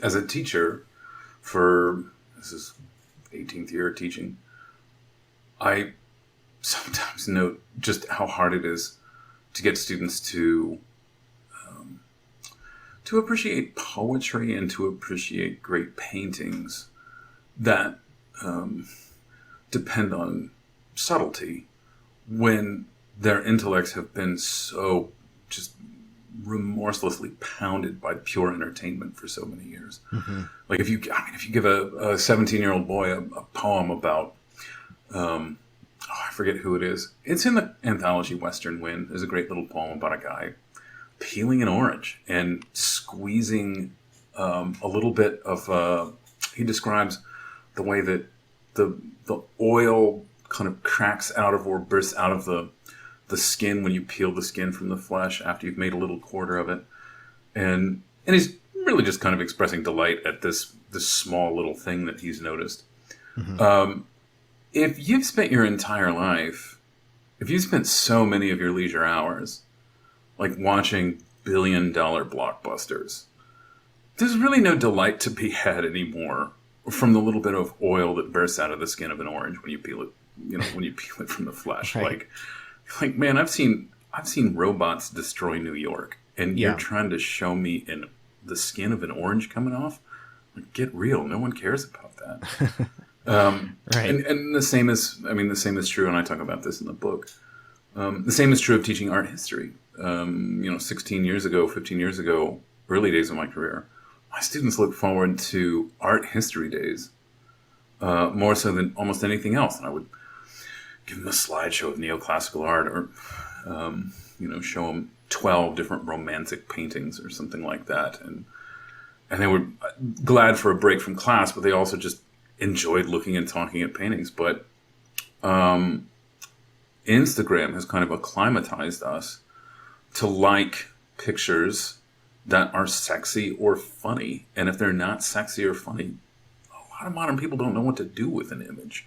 As a teacher for, this is 18th year teaching, I sometimes note just how hard it is to get students to appreciate poetry and to appreciate great paintings that depend on subtlety when their intellects have been so just remorselessly pounded by pure entertainment for so many years. Mm-hmm. Like if you give a 17-year-old boy a poem about, I forget who it is. It's in the anthology Western Wind. There's a great little poem about a guy peeling an orange and squeezing a little bit of. He describes the way that the oil kind of cracks out of or bursts out of the skin when you peel the skin from the flesh after you've made a little quarter of it, and he's really just kind of expressing delight at this small little thing that he's noticed. Mm-hmm. If you've spent your entire life, if you spent so many of your leisure hours like watching billion-dollar blockbusters, there's really no delight to be had anymore from the little bit of oil that bursts out of the skin of an orange when you peel it, when you peel it from the flesh. Right. Like, man, I've seen robots destroy New York, and Yeah. you're trying to show me the skin of an orange coming off? Like, get real. No one cares about that. Right. And the same is true, and I talk about this in the book. The same is true of teaching art history. 16 years ago, 15 years ago, early days of my career, my students look forward to art history days more so than almost anything else. And I would give them a slideshow of neoclassical art, or show them 12 different romantic paintings or something like that, and they were glad for a break from class, but they also just enjoyed looking and talking at paintings. But Instagram has kind of acclimatized us to like pictures that are sexy or funny, and if they're not sexy or funny, a lot of modern people don't know what to do with an image.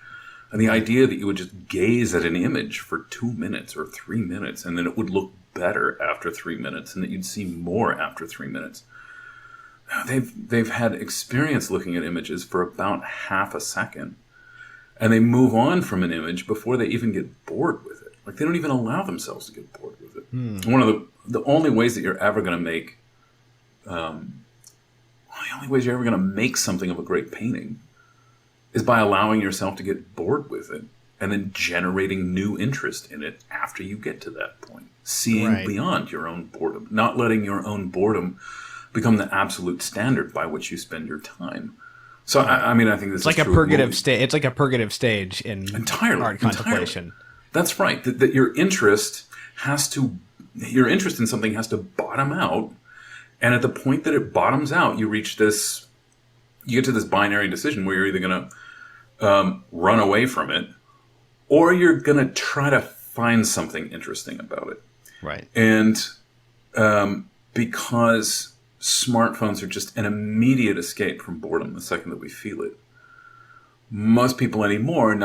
And the idea that you would just gaze at an image for 2 minutes or 3 minutes, and then it would look better after 3 minutes, and that you'd see more after 3 minutes. They've had experience looking at images for about half a second, and they move on from an image before they even get bored with it. Like, they don't even allow themselves to get bored with it. One of the only ways that you're ever going to make, something of a great painting is by allowing yourself to get bored with it and then generating new interest in it after you get to that point. Seeing Right. beyond your own boredom, not letting your own boredom become the absolute standard by which you spend your time. So, I think this It's like is a true of purgative movies. stage. It's like a purgative stage in Entirely. art contemplation. That's right. That your interest in something has to bottom out. And at the point that it bottoms out, you get to this binary decision where you're either going to run away from it, or you're going to try to find something interesting about it. Right. And because smartphones are just an immediate escape from boredom the second that we feel it, most people anymore they're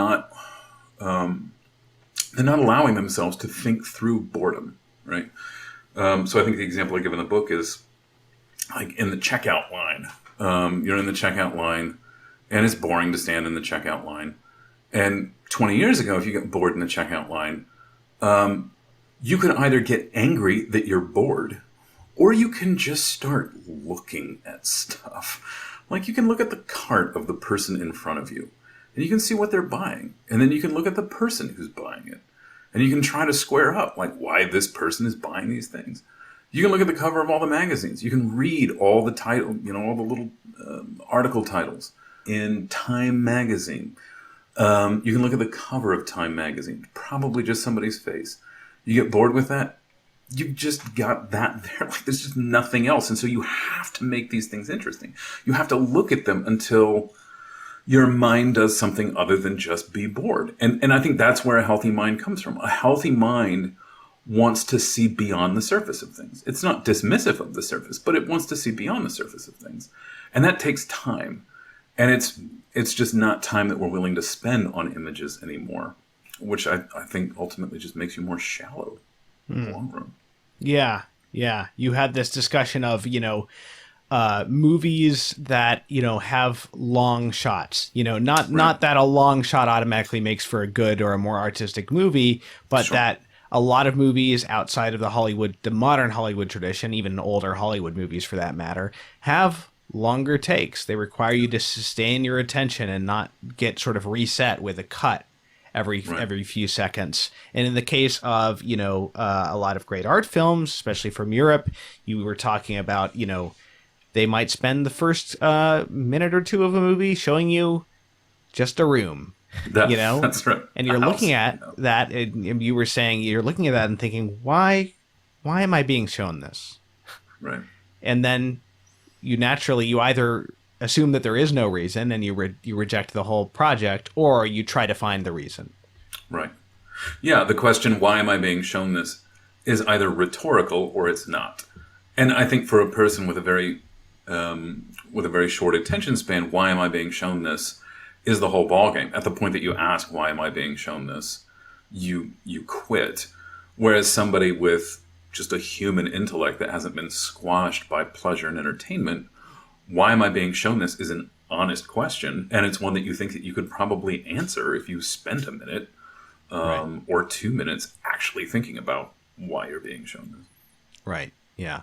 not allowing themselves to think through boredom, right? So I think the example I give in the book is like in the checkout line. You're in the checkout line, and it's boring to stand in the checkout line. And 20 years ago, if you get bored in the checkout line, you can either get angry that you're bored, or you can just start looking at stuff. Like, you can look at the cart of the person in front of you, and you can see what they're buying. And then you can look at the person who's buying it, and you can try to square up, like, why this person is buying these things. You can look at the cover of all the magazines. You can read all the title, all the little article titles in Time magazine. You can look at the cover of Time magazine, probably just somebody's face. You get bored with that, you've just got that there. Like, there's just nothing else. And so you have to make these things interesting. You have to look at them until your mind does something other than just be bored. And I think that's where a healthy mind comes from. A healthy mind wants to see beyond the surface of things. It's not dismissive of the surface, but it wants to see beyond the surface of things. And that takes time. And it's just not time that we're willing to spend on images anymore, which I think ultimately just makes you more shallow in the long run. Yeah. Yeah. You had this discussion of, movies that, have long shots, not that a long shot automatically makes for a good or a more artistic movie, but that a lot of movies outside of the modern Hollywood tradition, even older Hollywood movies for that matter, have longer takes. They require you to sustain your attention and not get sort of reset with a cut every few seconds. And in the case of, a lot of great art films, especially from Europe, you were talking about, they might spend the first minute or two of a movie showing you just a room, That's right. And you're looking at that, and you were saying you're looking at that and thinking, why am I being shown this? Right. And then you either assume that there is no reason and you reject the whole project, or you try to find the reason. Right. Yeah, the question, why am I being shown this, is either rhetorical or it's not. And I think for a person with a very short attention span, why am I being shown this is the whole ballgame. At the point that you ask, why am I being shown this, you quit. Whereas somebody with just a human intellect that hasn't been squashed by pleasure and entertainment, why am I being shown this is an honest question. And it's one that you think that you could probably answer if you spent a minute or 2 minutes actually thinking about why you're being shown this. Right. Yeah.